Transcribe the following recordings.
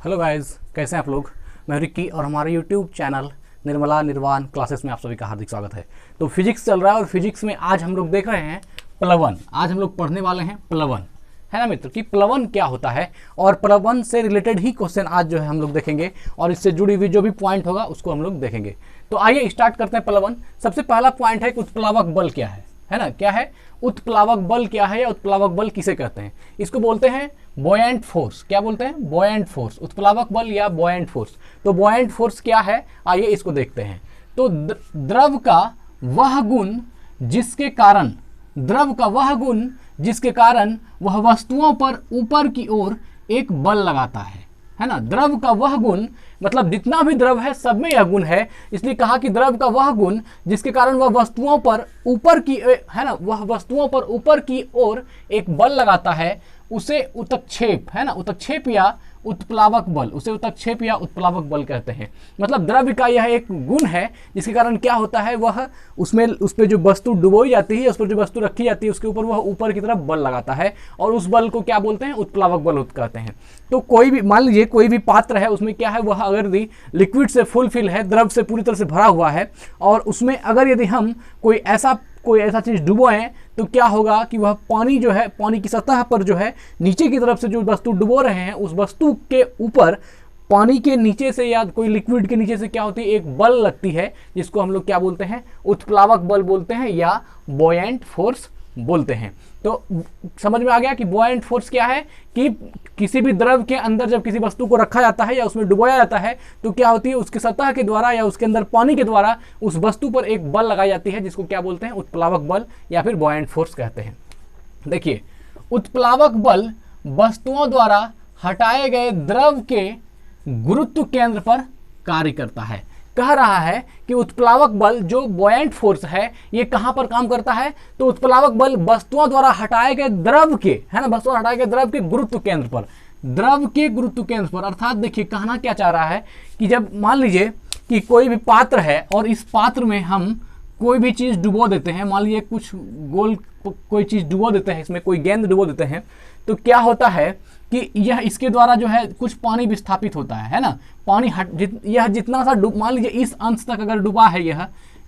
Hello guys, कैसे हैं आप लोग। मैं रिक्की और हमारे यूट्यूब चैनल निर्मला निर्वाण क्लासेस में आप सभी का हार्दिक स्वागत है। तो फिजिक्स चल रहा है और फिजिक्स में आज हम लोग देख रहे हैं प्लवन। आज हम लोग पढ़ने वाले हैं प्लवन, है ना मित्र, कि प्लवन क्या होता है और प्लवन से रिलेटेड ही क्वेश्चन आज जो है हम लोग देखेंगे और इससे जुड़ी हुई जो भी पॉइंट होगा उसको हम लोग देखेंगे। तो आइए स्टार्ट करते हैं प्लवन। सबसे पहला पॉइंट है कि उत्प्लावक बल क्या है ना। क्या है उत्प्लावक बल, क्या है या उत्प्लावक बल किसे कहते हैं। इसको बोलते हैं बॉयंट फोर्स। क्या बोलते हैं? बॉयंट फोर्स, उत्प्लावक बल या बॉयंट फोर्स। तो बॉयंट फोर्स क्या है, आइए इसको देखते हैं। तो द्रव का वह गुण जिसके कारण वह वस्तुओं पर ऊपर की ओर एक बल लगाता है ना। द्रव का वह गुण मतलब जितना भी द्रव है सब में यह गुण है, इसलिए कहा कि द्रव का वह गुण जिसके कारण वह वस्तुओं पर ऊपर की, है ना, वह वस्तुओं पर ऊपर की ओर एक बल लगाता है, उसे उत्क्षेप, है ना, उत्क्षेप या उत्प्लावक बल, उसे उत्क्षेप या उत्प्लावक बल कहते हैं। मतलब द्रव्य का यह एक गुण है जिसके कारण क्या होता है, वह उसमें उस पर जो वस्तु डुबोई जाती है, उस पर जो वस्तु रखी जाती है उसके ऊपर वह ऊपर की तरफ बल लगाता है और उस बल को क्या बोलते हैं? उत्प्लावक बल कहते हैं। तो कोई भी, मान लीजिए कोई भी पात्र है, उसमें क्या है, वह अगर यदि लिक्विड से फुलफिल है, द्रव से पूरी तरह से भरा हुआ है और उसमें अगर यदि हम कोई ऐसा चीज़ डुबोएं तो क्या होगा कि वह पानी जो है, पानी की सतह पर जो है नीचे की तरफ से जो वस्तु डुबो रहे हैं उस वस्तु के ऊपर पानी के नीचे से या कोई लिक्विड के नीचे से क्या होती है, एक बल लगती है, जिसको हम लोग क्या बोलते हैं? उत्प्लावक बल बोलते हैं या बॉयंट फोर्स बोलते हैं। तो समझ में आ गया कि बॉयंट फोर्स क्या है, कि किसी भी द्रव के अंदर जब किसी वस्तु को रखा जाता है या उसमें डुबोया जाता है तो क्या होती है, उसकी सतह के द्वारा या उसके अंदर पानी के द्वारा उस वस्तु पर एक बल लगाई जाती है, जिसको क्या बोलते हैं? उत्प्लावक बल या फिर बॉयंट फोर्स कहते हैं। देखिए, उत्प्लावक बल वस्तुओं द्वारा हटाए गए द्रव के गुरुत्व केंद्र पर कार्य करता है। कह रहा है कि उत्प्लावक बल जो बॉयंट फोर्स है ये कहां पर काम करता है? तो उत्प्लावक बल वस्तुओं द्वारा हटाए गए द्रव के, है ना, वस्तुओं हटाए गए द्रव के गुरुत्व केंद्र पर, द्रव के गुरुत्व केंद्र पर। अर्थात देखिए कहना क्या चाह रहा है कि जब मान लीजिए कि कोई भी पात्र है और इस पात्र में हम कोई भी चीज डुबो देते हैं, मान लीजिए कुछ गोल कोई चीज डुबो देते हैं, इसमें कोई गेंद डुबो देते हैं, तो क्या होता है कि यह इसके द्वारा जो है कुछ पानी विस्थापित होता है ना। पानी यह जितना सा मान लीजिए इस अंश तक अगर डूबा है,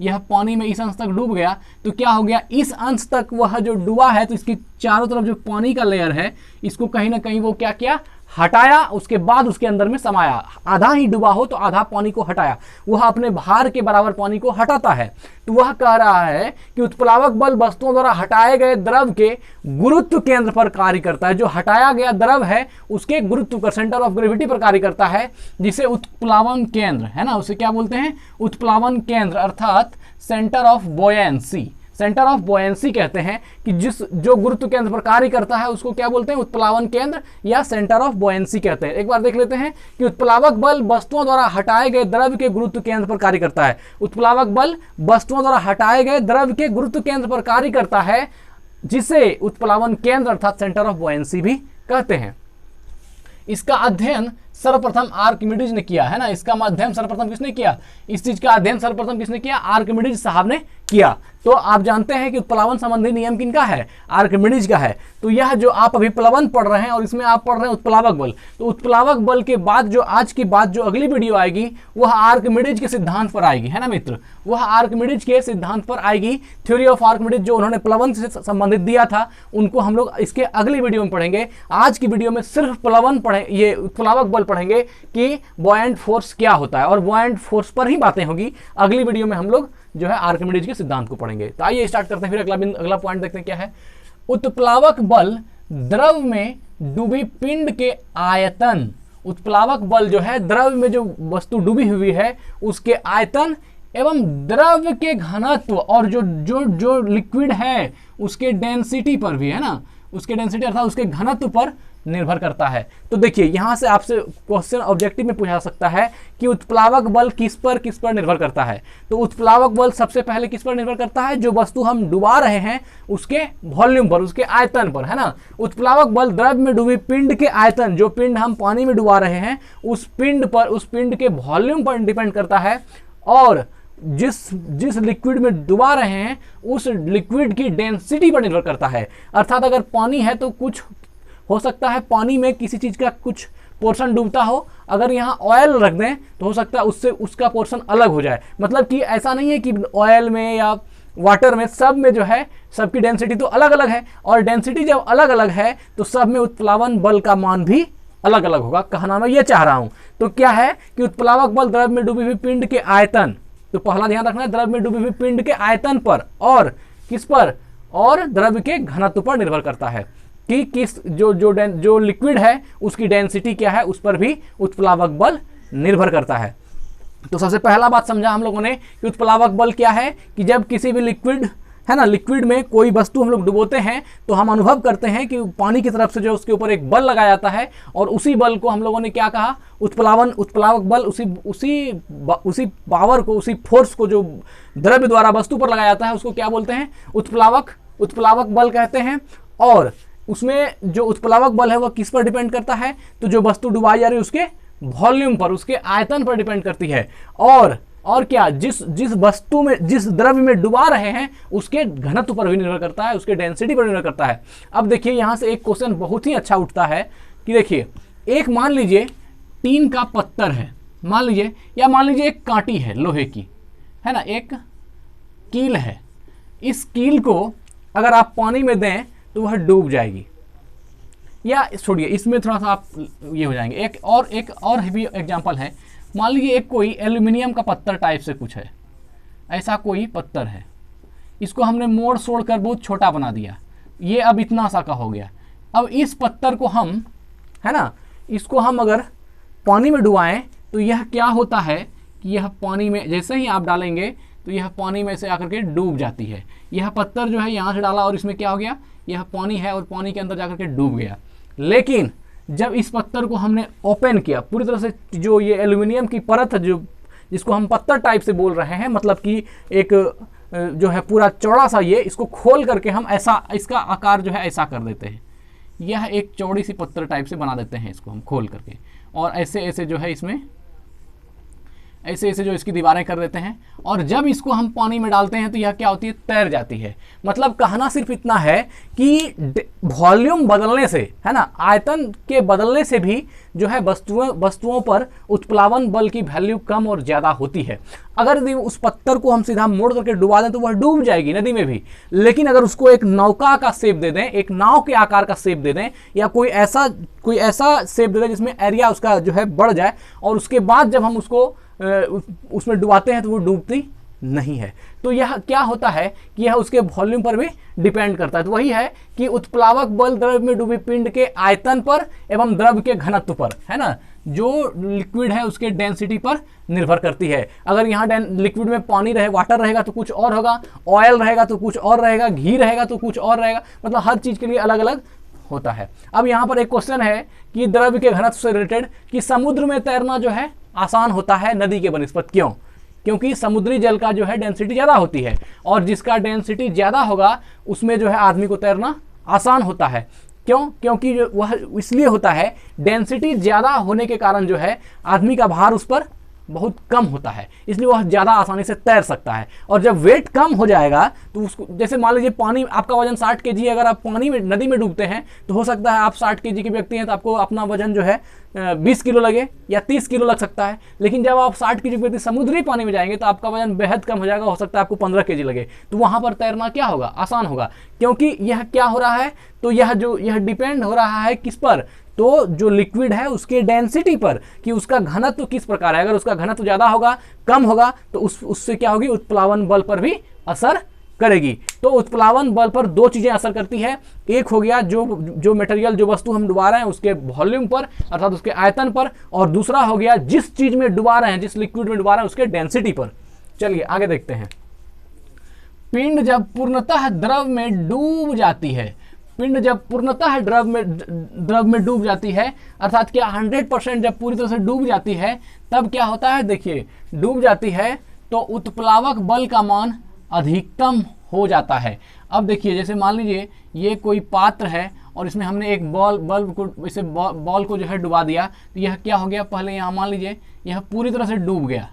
यह पानी में इस अंश तक डूब गया तो क्या हो गया, इस अंश तक वह जो डूबा है तो इसकी चारों तरफ जो पानी का लेयर है इसको कहीं ना कहीं वो क्या किया, हटाया, उसके बाद उसके अंदर में समाया। आधा ही डूबा हो तो आधा पानी को हटाया, वह अपने भार के बराबर पानी को हटाता है। तो वह कह रहा है कि उत्प्लावक बल वस्तुओं द्वारा हटाए गए द्रव के गुरुत्व केंद्र पर कार्य करता है। जो हटाया गया द्रव है उसके गुरुत्व पर, सेंटर ऑफ ग्रेविटी पर कार्य करता है, जिसे उत्प्लावन केंद्र, है ना, उसे क्या बोलते हैं? उत्प्लावन केंद्र अर्थात centre of buoyancy, centre of buoyancy कहते हैं कि जो गुरुत्व केंद्र पर कार्य करता है उसको क्या बोलते हैं? उत्प्लावन केंद्र या सेंटर ऑफ बॉयंसी कहते हैं। एक बार देख लेते हैं कि उत्प्लावक बल वस्तुओं द्वारा हटाए गए द्रव के गुरुत्व केंद्र पर कार्य करता है। उत्प्लावक बल वस्तुओं द्वारा हटाए गए द्रव के गुरुत्व केंद्र पर कार्य करता है, जिसे उत्प्लावन केंद्र अर्थात सेंटर ऑफ बॉयंसी भी कहते हैं। इसका अध्ययन सर्वप्रथम आर्किमिडीज ने किया, है ना। इसका अध्ययन सर्वप्रथम किसने किया? इस चीज का अध्ययन सर्वप्रथम किसने किया? आर्किमिडीज साहब ने किया। तो आप जानते हैं कि उत्प्लावन संबंधी नियम किनका है? आर्किमिडीज का है। तो यह जो आप अभी प्लवन पढ़ रहे हैं और इसमें आप पढ़ रहे हैं उत्प्लावक बल, तो उत्प्लावक बल के बाद जो आज की बात जो अगली वीडियो आएगी वह आर्किमिडीज के सिद्धांत पर आएगी, है ना मित्र। वह आर्किमिडीज के सिद्धांत पर आएगी। थ्योरी ऑफ आर्किमिडीज जो उन्होंने प्लवन से संबंधित दिया था उनको हम लोग इसके अगली वीडियो में पढ़ेंगे। आज की वीडियो में सिर्फ प्लवन पढ़े, ये उत्प्लावक बल पढ़ेंगे कि बॉयंट फोर्स क्या होता है और बॉयंट फोर्स पर ही बातें होगी। अगली वीडियो में हम लोग जो है आर्किमिडीज के सिद्धांत को पढ़ेंगे। तो आइए स्टार्ट करते हैं, फिर अगला पॉइंट देखते हैं क्या है। उत्प्लावक बल द्रव में डूबी पिंड के आयतन, उत्प्लावक बल जो है द्रव में जो वस्तु डूबी हुई है उसके आयतन एवं द्रव के घनत्व और जो लिक्विड है उसके डेंसिटी पर भी, है ना, उसके डेंसिटी अर्थात उसके घनत्व पर निर्भर करता है। तो देखिए यहां से आपसे क्वेश्चन ऑब्जेक्टिव में पूछा सकता है कि उत्प्लावक बल किस पर निर्भर करता है। तो उत्प्लावक बल सबसे पहले किस पर निर्भर करता है? जो वस्तु हम डुबा रहे हैं उसके वॉल्यूम पर, उसके आयतन पर, है ना। उत्प्लावक बल द्रव में डूबी पिंड के आयतन, जो पिंड हम पानी में डुबा रहे हैं उस पिंड पर, उस पिंड के वॉल्यूम पर डिपेंड करता है और जिस लिक्विड में डुबा रहे हैं उस लिक्विड की डेंसिटी पर निर्भर करता है। अर्थात अगर पानी है तो कुछ हो सकता है पानी में किसी चीज का कुछ पोर्शन डूबता हो, अगर यहाँ ऑयल रख दें तो हो सकता है उससे उसका पोर्शन अलग हो जाए। मतलब कि ऐसा नहीं है कि ऑयल में या वाटर में, सब में जो है सबकी डेंसिटी तो अलग अलग है, और डेंसिटी जब अलग अलग है तो सब में उत्प्लावन बल का मान भी अलग अलग होगा। कहना मैं ये चाह रहा हूं। तो क्या है कि उत्प्लावक बल द्रव में डूबी हुई पिंड के आयतन, तो पहला ध्यान रखना है द्रव में डूबी हुई पिंड के आयतन पर और किस पर, और द्रव के घनत्व पर निर्भर करता है कि किस जो लिक्विड है उसकी डेंसिटी क्या है, उस पर भी उत्प्लावक बल निर्भर करता है। तो सबसे पहला बात समझा हम लोगों ने कि उत्प्लावक बल क्या है, कि जब किसी भी लिक्विड है ना, लिक्विड में कोई वस्तु हम लोग डुबोते हैं तो हम अनुभव करते हैं कि पानी की तरफ से जो उसके ऊपर एक बल लगाया जाता है, और उसी बल को हम लोगों ने क्या कहा, उत्प्लावक बल। उसी पावर को, उसी फोर्स को जो द्रव्य द्वारा वस्तु पर लगाया जाता है उसको क्या बोलते हैं, उत्प्लावक बल कहते हैं। और उसमें जो उत्प्लावक बल है वह किस पर डिपेंड करता है, तो जो वस्तु डुबाई जा रही है उसके वॉल्यूम पर, उसके आयतन पर डिपेंड करती है। और क्या, जिस वस्तु में, जिस द्रव्य में डुबा रहे हैं उसके घनत्व पर भी निर्भर करता है, उसके डेंसिटी पर निर्भर करता है। अब देखिए यहां से एक क्वेश्चन बहुत ही अच्छा उठता है कि देखिए, एक मान लीजिए टीन का पत्थर है, मान लीजिए, या मान लीजिए एक कांटी है लोहे की, है ना, एक कील है। इस कील को अगर आप पानी में दें तो वह डूब जाएगी, या छोड़िए इसमें थोड़ा सा आप ये हो जाएंगे। एक और भी एग्जांपल है, मान लीजिए एक कोई एल्यूमिनियम का पत्थर टाइप से कुछ है, ऐसा कोई पत्थर है, इसको हमने मोड़ सोड़ कर बहुत छोटा बना दिया, ये अब इतना सा का हो गया। अब इस पत्थर को हम, है ना, इसको हम अगर पानी में डुबाएं तो यह क्या होता है कि यह पानी में जैसे ही आप डालेंगे तो यह पानी में से आकर के डूब जाती है। यह पत्थर जो है यहाँ से डाला और इसमें क्या हो गया, यह पानी है और पानी के अंदर जाकर के डूब गया। लेकिन जब इस पत्थर को हमने ओपन किया पूरी तरह से, जो ये एल्यूमिनियम की परत है, जो जिसको हम पत्थर टाइप से बोल रहे हैं, मतलब कि एक जो है पूरा चौड़ा सा, ये इसको खोल करके हम ऐसा, इसका आकार जो है ऐसा कर देते हैं, यह एक चौड़ी सी पत्थर टाइप से बना देते हैं इसको हम खोल करके, और ऐसे ऐसे जो है इसमें ऐसे ऐसे जो इसकी दीवारें कर देते हैं। और जब इसको हम पानी में डालते हैं तो यह क्या होती है, तैर जाती है। मतलब कहना सिर्फ इतना है कि वॉल्यूम बदलने से, है ना, आयतन के बदलने से भी जो है वस्तुओं पर उत्प्लावन बल की वैल्यू कम और ज़्यादा होती है। अगर यदि उस पत्थर को हम सीधा मोड़ करके डुबा दें तो वह डूब जाएगी नदी में भी, लेकिन अगर उसको एक नौका का शेप दे दें, एक नाव के आकार का शेप दे दें, या कोई ऐसा शेप दे दें जिसमें एरिया उसका जो है बढ़ जाए, और उसके बाद जब हम उसको उसमें डुबाते हैं तो वो डूबती नहीं है। तो यह क्या होता है कि यह उसके वॉल्यूम पर भी डिपेंड करता है। तो वही है कि उत्प्लावक बल द्रव में डूबी पिंड के आयतन पर एवं द्रव के घनत्व पर, है ना, जो लिक्विड है उसके डेंसिटी पर निर्भर करती है। अगर यहाँ लिक्विड में पानी रहे, वाटर रहेगा तो कुछ और होगा, ऑयल रहेगा तो कुछ और रहेगा, घी रहेगा तो कुछ और रहेगा, मतलब हर चीज़ के लिए अलग अलग होता है। अब यहाँ पर एक क्वेश्चन है कि द्रव्य के घनत्व से रिलेटेड, कि समुद्र में तैरना जो है आसान होता है नदी के बनिस्बत। क्यों? क्योंकि समुद्री जल का जो है डेंसिटी ज़्यादा होती है, और जिसका डेंसिटी ज़्यादा होगा उसमें जो है आदमी को तैरना आसान होता है। क्यों? क्योंकि जो वह इसलिए होता है, डेंसिटी ज़्यादा होने के कारण जो है आदमी का भार उस पर बहुत कम होता है, इसलिए वह ज़्यादा आसानी से तैर सकता है। और जब वेट कम हो जाएगा तो उसको, जैसे मान लीजिए पानी, आपका वजन 60 kg, अगर आप पानी में, नदी में डूबते हैं तो हो सकता है आप 60 kg के व्यक्ति हैं तो आपको अपना वजन जो है 20 किलो लगे या 30 किलो लग सकता है। लेकिन जब आप 60 kg के व्यक्ति समुद्री पानी में जाएंगे तो आपका वजन बेहद कम हो जाएगा, हो सकता है आपको 15 kg लगे। तो वहाँ पर तैरना क्या होगा, आसान होगा। क्योंकि यह क्या हो रहा है, तो यह डिपेंड हो रहा है किस पर, तो जो लिक्विड है उसके डेंसिटी पर, कि उसका घनत्व किस प्रकार है। अगर उसका घनत्व ज़्यादा होगा, कम होगा, तो उससे क्या होगी, उत्प्लावन बल पर भी असर करेगी। तो उत्प्लावन बल पर दो चीज़ें असर करती है, एक हो गया जो मटेरियल, जो वस्तु हम डुबा रहे हैं उसके वॉल्यूम पर अर्थात उसके आयतन पर, और दूसरा हो गया जिस चीज़ में डुबा रहे हैं, जिस लिक्विड में डुबा रहे हैं उसके डेंसिटी पर। चलिए आगे देखते हैं। पिंड जब पूर्णतः द्रव में डूब जाती है, पिंड जब पूर्णतः द्रव में डूब जाती है, अर्थात क्या 100% जब पूरी तरह से डूब जाती है, तब क्या होता है, देखिए डूब जाती है तो उत्प्लावक बल का मान अधिकतम हो जाता है। अब देखिए, जैसे मान लीजिए ये कोई पात्र है और इसमें हमने एक बल्ब को, इसे बॉल को जो है डुबा दिया, तो यह क्या हो गया, पहले यहाँ मान लीजिए यह पूरी तरह से डूब गया,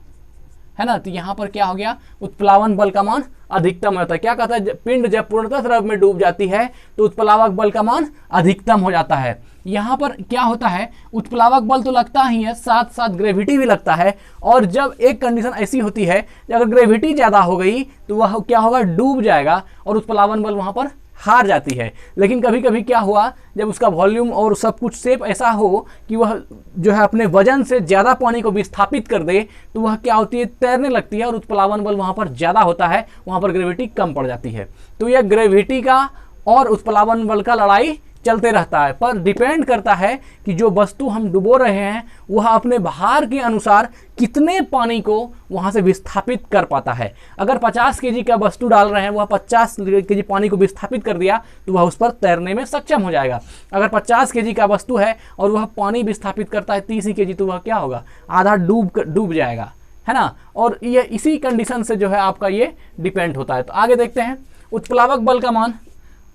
है ना। तो यहाँ पर क्या हो गया, उत्प्लावन बल का मान अधिकतम होता है। क्या कहता है, पिंड जब पूर्णतः द्रव में डूब जाती है तो उत्प्लावक बल का मान अधिकतम हो जाता है। यहाँ पर क्या होता है, उत्प्लावक बल तो लगता ही है, साथ साथ ग्रेविटी भी लगता है। और जब एक कंडीशन ऐसी होती है कि अगर ग्रेविटी ज़्यादा हो गई तो वह क्या होगा, डूब जाएगा और उत्प्लावन बल वहाँ पर हार जाती है। लेकिन कभी कभी क्या हुआ, जब उसका वॉल्यूम और सब कुछ शेप ऐसा हो कि वह जो है अपने वजन से ज़्यादा पानी को विस्थापित कर दे, तो वह क्या होती है, तैरने लगती है और उत्प्लावन बल वहाँ पर ज़्यादा होता है, वहाँ पर ग्रेविटी कम पड़ जाती है। तो यह ग्रेविटी का और उत्प्लावन बल का लड़ाई चलते रहता है, पर डिपेंड करता है कि जो वस्तु हम डुबो रहे हैं वह अपने भार के अनुसार कितने पानी को वहां से विस्थापित कर पाता है। अगर 50 केजी का वस्तु डाल रहे हैं, वह 50 केजी पानी को विस्थापित कर दिया तो वह उस पर तैरने में सक्षम हो जाएगा। अगर 50 केजी का वस्तु है और वह पानी विस्थापित करता है 30 केजी, तो वह क्या होगा, आधा डूब जाएगा, है ना। और ये इसी कंडीशन से जो है आपका ये डिपेंड होता है। तो आगे देखते हैं, उत्प्लावक बल का मान।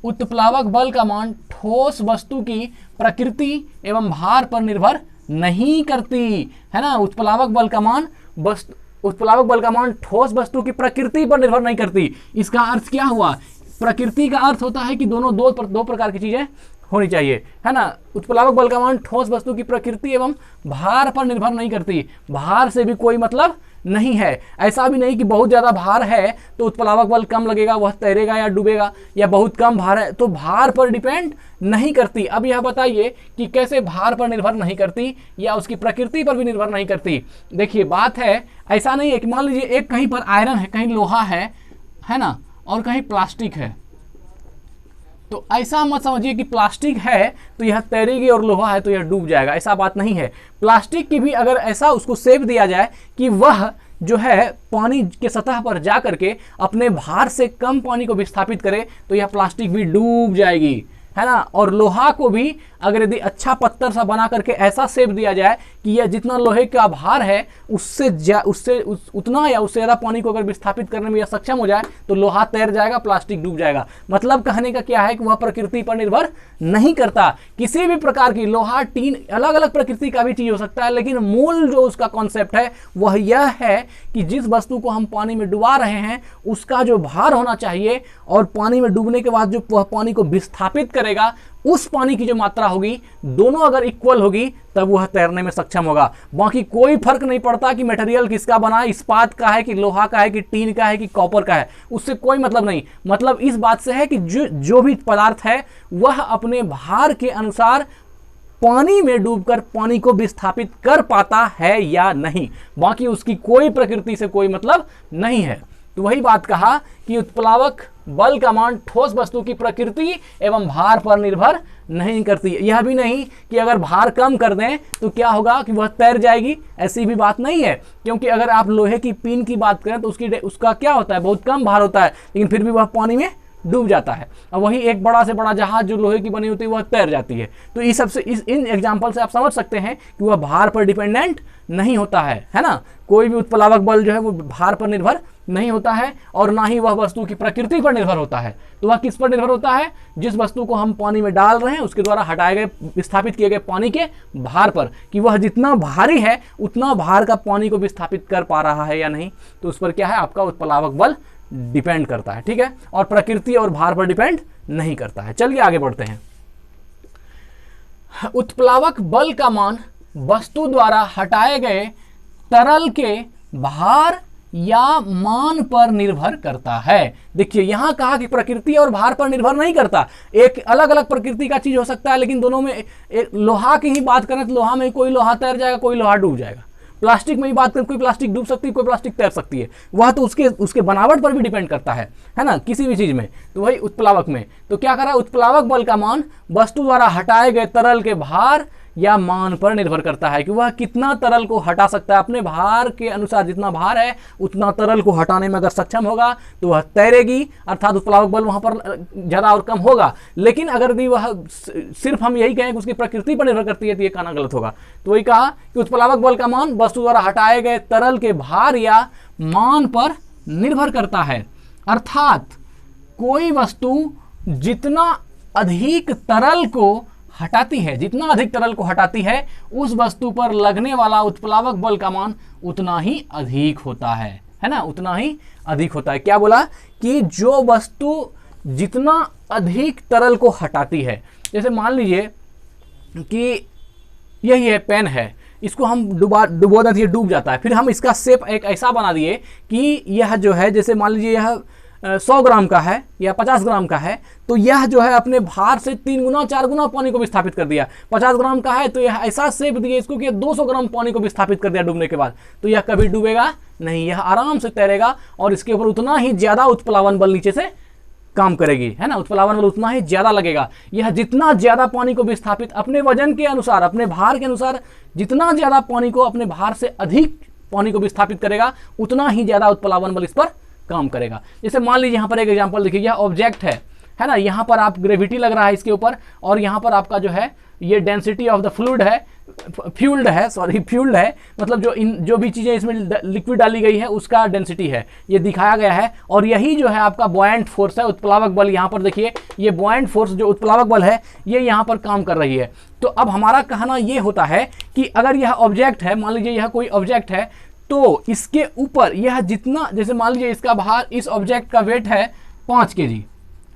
उत्प्लावक बल का मान ठोस वस्तु की प्रकृति एवं भार पर निर्भर नहीं करती, है ना। उत्प्लावक बल का मान ठोस वस्तु की प्रकृति पर निर्भर नहीं करती। इसका अर्थ क्या हुआ, प्रकृति का अर्थ होता है कि दो प्रकार की चीजें होनी चाहिए, है ना। उत्प्लावक बल का मान ठोस वस्तु की प्रकृति एवं भार पर निर्भर नहीं करती। भार से भी कोई मतलब नहीं है। ऐसा भी नहीं कि बहुत ज़्यादा भार है तो उत्प्लावक बल कम लगेगा, वह तैरेगा या डूबेगा, या बहुत कम भार है तो भार पर डिपेंड नहीं करती। अब यह बताइए कि कैसे भार पर निर्भर नहीं करती या उसकी प्रकृति पर भी निर्भर नहीं करती। देखिए बात है, ऐसा नहीं है कि मान लीजिए एक कहीं पर आयरन है, कहीं लोहा है ना, और कहीं प्लास्टिक है। तो ऐसा मत समझिए कि प्लास्टिक है तो यह तैरेगी और लोहा है तो यह डूब जाएगा, ऐसा बात नहीं है। प्लास्टिक की भी अगर ऐसा उसको शेप दिया जाए कि वह जो है पानी के सतह पर जा करके अपने भार से कम पानी को विस्थापित करे तो यह प्लास्टिक भी डूब जाएगी, है ना। और लोहा को भी अगर यदि अच्छा पत्थर सा बना करके ऐसा शेप दिया जाए कि यह जितना लोहे का भार है उससे उतना या उससे ज़्यादा पानी को अगर विस्थापित करने में यह सक्षम हो जाए तो लोहा तैर जाएगा, प्लास्टिक डूब जाएगा। मतलब कहने का क्या है कि वह प्रकृति पर निर्भर नहीं करता। किसी भी प्रकार की लोहा, टीन, अलग अलग प्रकृति का भी चीज़ हो सकता है, लेकिन मूल जो उसका कॉन्सेप्ट है वह यह है कि जिस वस्तु को हम पानी में डुबा रहे हैं उसका जो भार होना चाहिए और पानी में डूबने के बाद जो वह पानी को विस्थापित करेगा उस पानी की जो मात्रा होगी, दोनों अगर इक्वल होगी तब वह तैरने में सक्षम होगा। बाकी कोई फर्क नहीं पड़ता कि मटेरियल किसका बना है, इस्पात का है कि लोहा का है कि टीन का है कि कॉपर का है, उससे कोई मतलब नहीं। मतलब इस बात से है कि जो भी पदार्थ है वह अपने भार के अनुसार पानी में डूबकर पानी को विस्थापित कर पाता है या नहीं, बाकी उसकी कोई प्रकृति से कोई मतलब नहीं है। तो वही बात कहा कि उत्प्लावक बल का मान ठोस वस्तु की प्रकृति एवं भार पर निर्भर नहीं करती। यह भी नहीं कि अगर भार कम कर दें तो क्या होगा कि वह तैर जाएगी, ऐसी भी बात नहीं है। क्योंकि अगर आप लोहे की पिन की बात करें तो उसका क्या होता है, बहुत कम भार होता है, लेकिन फिर भी वह पानी में डूब जाता है। और वही एक बड़ा से बड़ा जहाज जो लोहे की बनी होती है वह तैर जाती है। तो इस सबसे इन एग्जाम्पल से आप समझ सकते हैं कि वह भार पर डिपेंडेंट नहीं होता है ना। कोई भी उत्प्लावक बल जो है वो भार पर निर्भर नहीं होता है और ना ही वह वस्तु की प्रकृति पर निर्भर होता है। तो वह किस पर निर्भर होता है, जिस वस्तु को हम पानी में डाल रहे हैं उसके द्वारा हटाए गए, विस्थापित किए गए पानी के भार पर, कि वह जितना भारी है उतना भार का पानी को विस्थापित कर पा रहा है या नहीं। तो उस पर क्या है, आपका उत्प्लावक बल डिपेंड करता है, ठीक है, और प्रकृति और भार पर डिपेंड नहीं करता है। चलिए आगे बढ़ते हैं। उत्प्लावक बल का मान वस्तु द्वारा हटाए गए तरल के भार या मान पर निर्भर करता है। देखिए यहां कहा कि प्रकृति और भार पर निर्भर नहीं करता। एक अलग अलग प्रकृति का चीज हो सकता है, लेकिन दोनों में लोहा की ही बात करें तो लोहा में कोई लोहा तैर जाएगा, कोई लोहा डूब जाएगा। प्लास्टिक में ही बात करें, कोई प्लास्टिक डूब सकती है, कोई प्लास्टिक तैर सकती है। वह तो उसके बनावट पर भी डिपेंड करता है ना, किसी भी चीज में। तो वही उत्प्लावक में तो क्या करा, उत्प्लावक बल का मान वस्तु द्वारा हटाए गए तरल के भार या मान पर निर्भर करता है कि वह कितना तरल को हटा सकता है। अपने भार के अनुसार जितना भार है उतना तरल को हटाने में अगर सक्षम होगा तो वह तैरेगी, अर्थात उत्प्लावक बल वहां पर ज्यादा और कम होगा। लेकिन अगर भी वह सिर्फ हम यही कहें कि उसकी प्रकृति पर निर्भर करती है तो ये कहना गलत होगा। तो वही कहा कि उत्प्लावक बल का मान वस्तु द्वारा हटाए गए तरल के भार या मान पर निर्भर करता है। अर्थात कोई वस्तु जितना अधिक तरल को हटाती है, जितना अधिक तरल को हटाती है, उस वस्तु पर लगने वाला उत्प्लावक बल का मान उतना ही अधिक होता है ना, उतना ही अधिक होता है। क्या बोला कि जो वस्तु जितना अधिक तरल को हटाती है, जैसे मान लीजिए कि यही है पेन है, इसको हम डुबो दिए, डूब जाता है, फिर हम इसका शेप एक ऐसा बना दिए कि यह जो है, जैसे मान लीजिए यह 100 ग्राम का है या 50 ग्राम का है, तो यह जो है अपने भार से 3 गुना 4 गुना पानी को विस्थापित कर दिया। 50 ग्राम का है तो यह ऐसा शेप दिए इसको कि 200 ग्राम पानी को विस्थापित कर दिया डूबने के बाद, तो यह कभी डूबेगा नहीं, यह आराम से तैरेगा और इसके ऊपर उतना ही ज्यादा उत्प्लावन बल नीचे से काम करेगी, है ना, उत्प्लावन बल उतना ही ज्यादा लगेगा। यह जितना ज्यादा पानी को विस्थापित अपने वजन के अनुसार, अपने भार के अनुसार, जितना ज्यादा पानी को अपने भार से अधिक पानी को विस्थापित करेगा, उतना ही ज्यादा उत्प्लावन बल इस पर काम करेगा। जैसे मान लीजिए यहाँ पर एक एग्जांपल देखिए, यह ऑब्जेक्ट है ना, यहाँ पर आप ग्रेविटी लग रहा है इसके ऊपर, और यहाँ पर आपका जो है ये डेंसिटी ऑफ द फ्लूइड है, फ्यूल्ड है, मतलब जो भी चीजें इसमें लिक्विड डाली गई है उसका डेंसिटी है, ये दिखाया गया है। और यही जो है आपका बॉयंट फोर्स है, उत्प्लावक बल। यहाँ पर देखिए ये बॉयंट फोर्स जो उत्प्लावक बल है ये यहाँ पर काम कर रही है। तो अब हमारा कहना ये होता है कि अगर यह ऑब्जेक्ट है, मान लीजिए यह कोई ऑब्जेक्ट है, तो इसके ऊपर यह जितना, जैसे मान लीजिए इसका भार, इस ऑब्जेक्ट का वेट है 5 kg,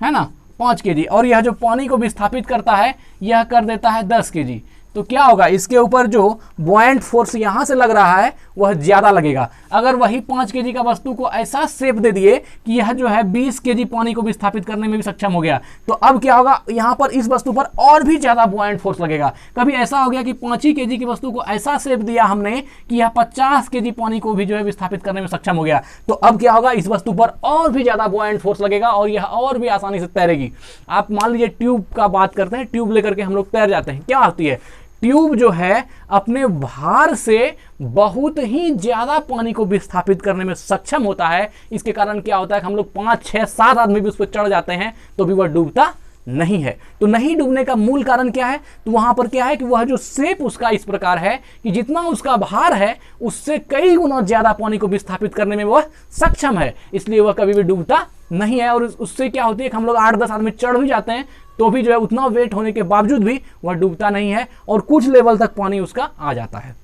है ना, 5 kg, और यह जो पानी को विस्थापित करता है यह कर देता है 10 kg, तो क्या होगा, इसके ऊपर जो बॉयंट फोर्स यहां से लग रहा है वह ज्यादा लगेगा। अगर वही 5 kg का वस्तु को ऐसा शेप दे दिए कि यह जो है 20 kg पानी को विस्थापित करने में भी सक्षम हो गया, तो अब क्या होगा, यहां पर इस वस्तु पर और भी ज्यादा बॉयंट फोर्स लगेगा। कभी ऐसा हो गया कि 5 ही kg की वस्तु को ऐसा शेप दिया हमने कि यह 50 kg पानी को भी जो है विस्थापित करने में सक्षम हो गया, तो अब क्या होगा, इस वस्तु पर और भी ज्यादा बॉयंट फोर्स लगेगा और यह और भी आसानी से तैरेगी। आप मान लीजिए ट्यूब का बात करते हैं, ट्यूब लेकर के हम लोग तैर जाते हैं, क्या होती है, ट्यूब जो है अपने भार से बहुत ही ज्यादा पानी को विस्थापित करने में सक्षम होता है। इसके कारण क्या होता है कि हम लोग 5, 6, 7 आदमी भी उस पर चढ़ जाते हैं तो भी वह डूबता नहीं है। तो नहीं डूबने का मूल कारण क्या है, तो वहां पर क्या है कि वह जो शेप उसका इस प्रकार है कि जितना उसका भार है उससे कई गुना ज्यादा पानी को विस्थापित करने में वह सक्षम है, इसलिए वह कभी भी डूबता नहीं है। और उससे क्या होती है कि हम लोग 8-10 आदमी चढ़ भी जाते हैं तो भी जो है उतना वेट होने के बावजूद भी वह डूबता नहीं है और कुछ लेवल तक पानी उसका आ जाता है।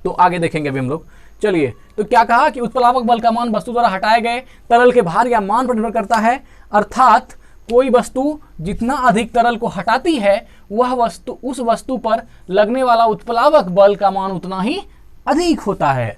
तो आगे देखेंगे अभी हम लोग। चलिए, तो क्या कहा कि उत्प्लावक बल का मान वस्तु द्वारा हटाए गए तरल के भार या मान पर निर्भर करता है, अर्थात कोई वस्तु जितना अधिक तरल को हटाती है वह वस्तु, उस वस्तु पर लगने वाला उत्प्लावक बल का मान उतना ही अधिक होता है।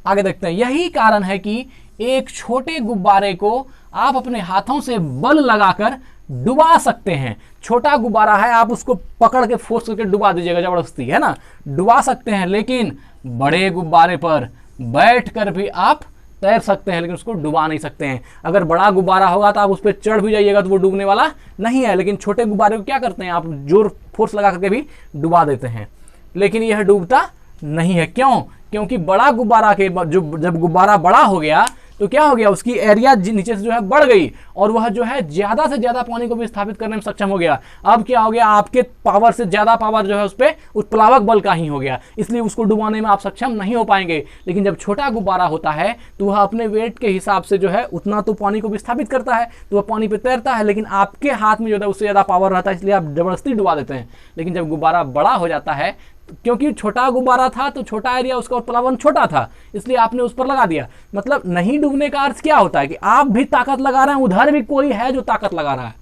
आगे देखते हैं, यही कारण है कि एक छोटे गुब्बारे को आप अपने हाथों से बल लगाकर डुबा सकते हैं। छोटा गुब्बारा है, आप उसको पकड़ के फोर्स करके डुबा दीजिएगा जबरदस्ती, है ना, डुबा सकते हैं, लेकिन बड़े गुब्बारे पर बैठकर भी आप तैर सकते हैं, लेकिन उसको डुबा नहीं सकते हैं। अगर बड़ा गुब्बारा होगा तो आप उस पर चढ़ भी जाइएगा तो वो डूबने वाला नहीं है, लेकिन छोटे गुब्बारे को क्या करते हैं, आप जोर फोर्स लगा करके भी डुबा देते हैं, लेकिन यह डूबता नहीं है। क्यों? क्योंकि बड़ा गुब्बारा के जब गुब्बारा बड़ा हो गया तो क्या हो गया, उसकी एरिया नीचे से जो है बढ़ गई और वह जो है ज्यादा से ज्यादा पानी को विस्थापित करने में सक्षम हो गया। अब क्या हो गया, आपके पावर से ज्यादा पावर जो है उस पर उत्प्लावक बल का ही हो गया, इसलिए उसको डुबाने में आप सक्षम नहीं हो पाएंगे। लेकिन जब छोटा गुब्बारा होता है तो वह अपने वेट के हिसाब से जो है उतना तो पानी को विस्थापित करता है, तो वह पानी पे तैरता है, लेकिन आपके हाथ में जो है उससे ज्यादा पावर रहता है, इसलिए आप जबरदस्ती डुबा देते हैं। लेकिन जब गुब्बारा बड़ा हो जाता है, क्योंकि छोटा गुब्बारा था तो छोटा एरिया, उसका उत्प्लावन छोटा था, इसलिए आपने उस पर लगा दिया। मतलब नहीं डूबने का अर्थ क्या होता है कि आप भी ताकत लगा रहे हैं, उधर भी कोई है जो ताकत लगा रहा है,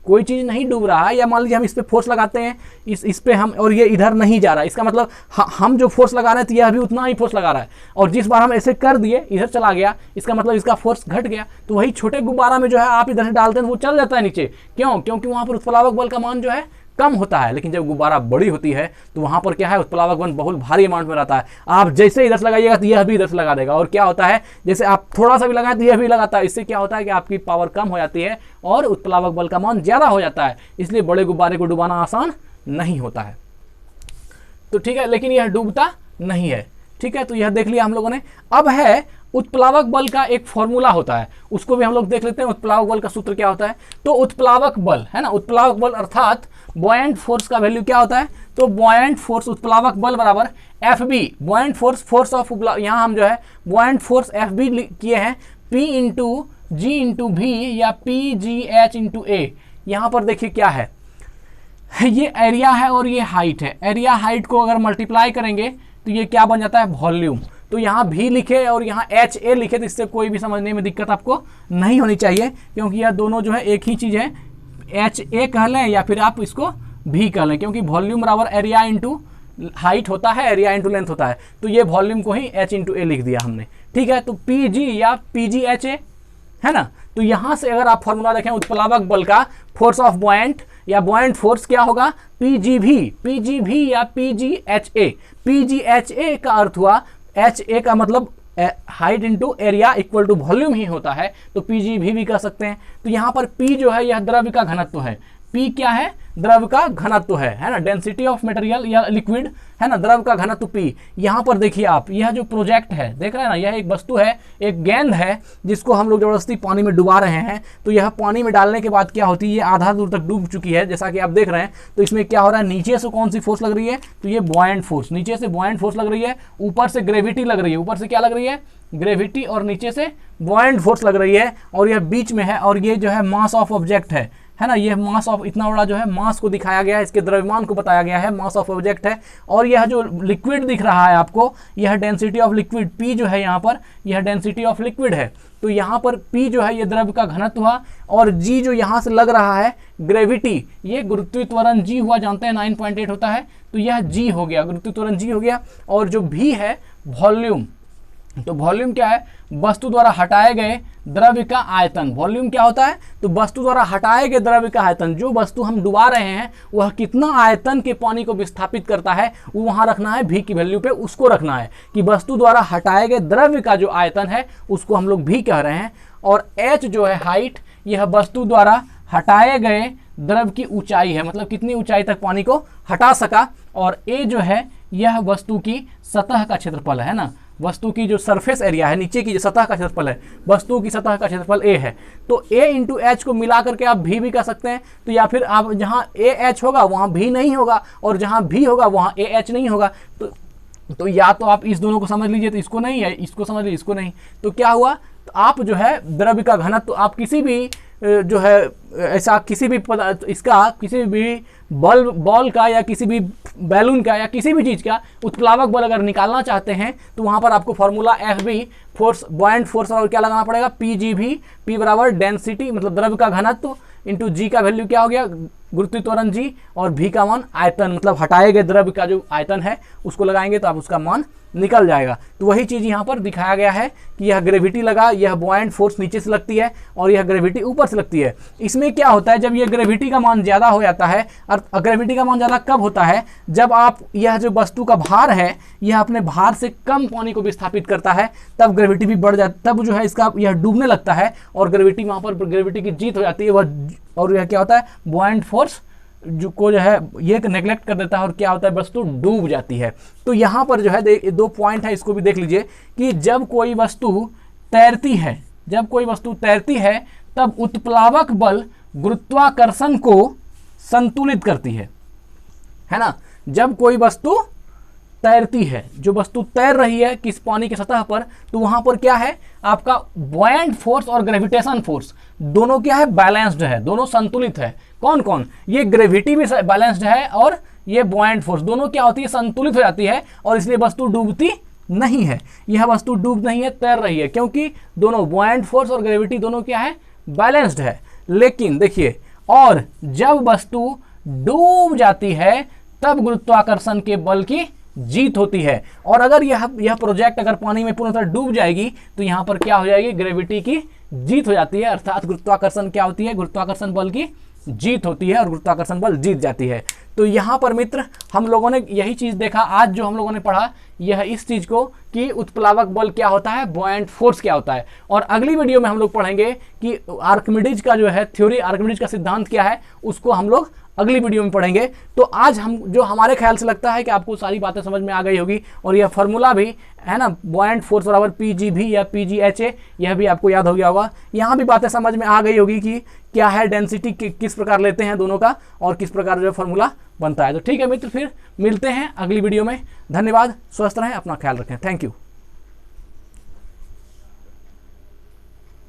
कोई चीज नहीं डूब रहा है। या मान लीजिए हम इस पे फोर्स लगाते हैं, इस पे हम, और ये इधर नहीं जा रहा है, इसका मतलब हम जो फोर्स लगा रहे हैं तो यह भी उतना ही फोर्स लगा रहा है, और जिस बार हम ऐसे कर दिए इधर चला गया, इसका मतलब इसका फोर्स घट गया। तो वही छोटे गुब्बारा में जो है आप इधर से डालते हैं वो चल जाता है नीचे। क्यों? क्योंकि वहां पर उत्प्लावक बल का मान जो है कम होता है। लेकिन जब गुब्बारा बड़ी होती है तो वहां पर क्या है, उत्प्लावक बल बहुत भारी अमाउंट में रहता है। आप जैसे इधर से लगाइएगा तो यह भी इधर से लगा देगा, और क्या होता है, जैसे आप थोड़ा सा भी लगाएं तो यह भी लगाता है। इससे क्या होता है कि आपकी पावर कम हो जाती है और उत्प्लावक बल का मान ज्यादा हो जाता है, इसलिए बड़े गुब्बारे को डुबाना आसान नहीं होता है। तो ठीक है, लेकिन यह डूबता नहीं है। ठीक है, तो यह देख लिया हम लोगों ने। अब है उत्प्लावक बल का एक फॉर्मूला होता है, उसको भी हम लोग देख लेते हैं। उत्प्लावक बल का सूत्र क्या होता है, तो उत्प्लावक बल है ना, उत्प्लावक बल अर्थात बॉयंट फोर्स का वैल्यू क्या होता है, तो बॉयंट फोर्स उत्प्लावक बल बराबर F B, buoyant force, force of, यहाँ हम जो है बॉयंट फोर्स एफ बी किए हैं पी इंटू जी इंटू भी या पी जी एच इंटू ए। यहाँ पर देखिए क्या है, ये एरिया है और ये हाइट है। एरिया हाइट को अगर मल्टीप्लाई करेंगे तो ये क्या बन जाता है, वॉल्यूम। तो यहाँ भी लिखे और यहाँ HA लिखे तो इससे कोई भी समझने में दिक्कत आपको नहीं होनी चाहिए, क्योंकि यह दोनों जो है एक ही चीज़ है। HA कह लें या फिर आप इसको भी कह लें, क्योंकि वॉल्यूम बराबर एरिया इंटू हाइट होता है, एरिया इंटू लेंथ होता है। तो ये वॉल्यूम को ही H इंटू A लिख दिया हमने, ठीक है। तो PG या PGHA है ना। तो यहाँ से अगर आप फॉर्मूला देखें उत्प्लावक बल का, फोर्स ऑफ बॉयंट या बॉयंट फोर्स क्या होगा, PGV या PGHA। PGHA का अर्थ हुआ, HA का मतलब height into area equal to volume ही होता है, तो PGV भी कह सकते हैं। तो यहाँ पर P जो है यह द्रव्य का घनत्व है। P क्या है, द्रव का घनत्व है ना, डेंसिटी ऑफ मटेरियल या लिक्विड है ना, द्रव का घनत्व P। यहाँ पर देखिए आप, यह जो प्रोजेक्ट है देख रहे हैं ना, यह एक वस्तु है, एक गेंद है जिसको हम लोग जबरदस्ती पानी में डुबा रहे हैं। तो यह पानी में डालने के बाद क्या होती है, ये आधा दूर तक डूब चुकी है जैसा कि आप देख रहे हैं। तो इसमें क्या हो रहा है, नीचे से कौन सी फोर्स लग रही है, तो ये बॉयंट फोर्स, नीचे से बॉयंट फोर्स लग रही है, ऊपर से ग्रेविटी लग रही है। ऊपर से क्या लग रही है, ग्रेविटी, और नीचे से बॉयंट फोर्स लग रही है, और यह बीच में है। और ये जो है मास ऑफ ऑब्जेक्ट है ना, ये मास ऑफ, इतना बड़ा जो है मास को दिखाया गया है, इसके द्रव्यमान को बताया गया है, मास ऑफ ऑब्जेक्ट है। और यह जो लिक्विड दिख रहा है आपको, यह डेंसिटी ऑफ लिक्विड P जो है यहाँ पर, यह डेंसिटी ऑफ लिक्विड है। तो यहाँ पर P जो है ये द्रव्य का घनत्व हुआ, और G जो यहाँ से लग रहा है ग्रेविटी, ये गुरुत्वीय त्वरण G हुआ, जानते हैं 9.8 होता है, तो यह G हो गया, गुरुत्वीय त्वरण G हो गया। और जो V है वॉल्यूम, तो वॉल्यूम क्या है, वस्तु द्वारा हटाए गए द्रव्य का आयतन। वॉल्यूम क्या होता है, तो वस्तु द्वारा हटाए गए द्रव्य का आयतन। जो वस्तु हम डुबा रहे हैं वह कितना आयतन के पानी को विस्थापित करता है, वो वहां रखना है, V की वैल्यू पे उसको रखना है, कि वस्तु द्वारा हटाए गए द्रव्य का जो आयतन है उसको हम लोग V कह रहे हैं। और H जो है हाइट, यह वस्तु द्वारा हटाए गए द्रव्य की ऊंचाई है, मतलब कितनी ऊंचाई तक पानी को हटा सका। और A जो है यह वस्तु की सतह का क्षेत्रफल है ना, वस्तु की जो सरफेस एरिया है, नीचे की जो सतह का क्षेत्रफल है, वस्तु की सतह का क्षेत्रफल A है। तो A इंटू H को मिला करके आप V भी कह सकते हैं। तो या फिर आप जहाँ AH होगा वहाँ V नहीं होगा, और जहाँ V होगा वहाँ AH नहीं होगा। तो या तो आप इस दोनों को समझ लीजिए, तो इसको नहीं है, इसको समझ लीजिए, इसको नहीं। तो क्या हुआ, तो आप जो है द्रव्य का घनत्व, तो आप किसी भी जो है ऐसा किसी भी इसका किसी भी बॉल का या किसी भी बैलून का या किसी भी चीज़ का उत्प्लावक बल अगर निकालना चाहते हैं, तो वहाँ पर आपको formula FB force, buoyant force, और क्या लगाना पड़ेगा, PGV, P बराबर डेंसिटी मतलब द्रव्य का घनत्व इंटू G का वैल्यू क्या हो गया, गुरुत्वीय त्वरण G, और V का मान आयतन, मतलब हटाए गए द्रव्य का जो आयतन है उसको लगाएंगे तो आप उसका मान निकल जाएगा। तो वही चीज़ यहाँ पर दिखाया गया है कि यह ग्रेविटी लगा, यह बॉयंट फोर्स नीचे से लगती है और यह ग्रेविटी ऊपर से लगती है। इसमें क्या होता है, जब यह ग्रेविटी का मान ज़्यादा हो जाता है, और ग्रेविटी का मान ज़्यादा कब होता है, जब आप यह जो वस्तु का भार है यह अपने भार से कम पानी को विस्थापित करता है, तब ग्रेविटी भी बढ़ जाती, तब जो है इसका यह डूबने लगता है, और ग्रेविटी वहाँ पर ग्रेविटी की जीत हो जाती है वह। और यह क्या होता है, बॉयंट फोर्स जो है ये नेग्लेक्ट कर देता है, और क्या होता है, वस्तु डूब जाती है। तो यहाँ पर जो है दो पॉइंट है, इसको भी देख लीजिए कि जब कोई वस्तु तैरती है, जब कोई वस्तु तैरती है तब उत्प्लावक बल गुरुत्वाकर्षण को संतुलित करती है ना। जब कोई वस्तु तैरती है, जो वस्तु तैर रही है किस पानी की सतह पर, तो वहां पर क्या है, आपका बॉयंट फोर्स और ग्रेविटेशन फोर्स दोनों क्या है, बैलेंस्ड है, दोनों संतुलित है। कौन कौन, ये ग्रेविटी भी बैलेंस्ड है और ये बॉयंट फोर्स, दोनों क्या होती है, संतुलित हो जाती है, और इसलिए वस्तु डूबती नहीं है। यह वस्तु डूब नहीं है, तैर रही है, क्योंकि दोनों बॉयंट फोर्स और ग्रेविटी दोनों क्या है, बैलेंस्ड है। लेकिन देखिए, और जब वस्तु डूब जाती है तब गुरुत्वाकर्षण के बल की जीत होती है। और अगर यह प्रोजेक्ट अगर पानी में पूर्ण तरह डूब जाएगी तो यहाँ पर क्या हो जाएगी, ग्रेविटी की जीत हो जाती है, अर्थात गुरुत्वाकर्षण क्या होती है, गुरुत्वाकर्षण बल की जीत होती है और गुरुत्वाकर्षण बल जीत जाती है। तो यहाँ पर मित्र हम लोगों ने यही चीज़ देखा, आज जो हम लोगों ने पढ़ा यह इस चीज़ को कि उत्प्लावक बल क्या होता है, बॉयंट फोर्स क्या होता है। और अगली वीडियो में हम लोग पढ़ेंगे कि आर्किमिडीज का जो है थ्योरी, आर्किमिडीज का सिद्धांत क्या है, उसको हम लोग अगली वीडियो में पढ़ेंगे। तो आज हम जो हमारे ख्याल से लगता है कि आपको सारी बातें समझ में आ गई होगी, और यह फार्मूला भी है ना, बॉयंट फोर्स बराबर PGV या PGHA, यह भी आपको याद हो गया होगा। यहाँ भी बातें समझ में आ गई होगी कि क्या है डेंसिटी, किस प्रकार लेते हैं दोनों का, और किस प्रकार जो फार्मूला बनता है। तो ठीक है मित्र, फिर मिलते हैं अगली वीडियो में। धन्यवाद, स्वस्थ रहें, अपना ख्याल रखें, थैंक यू।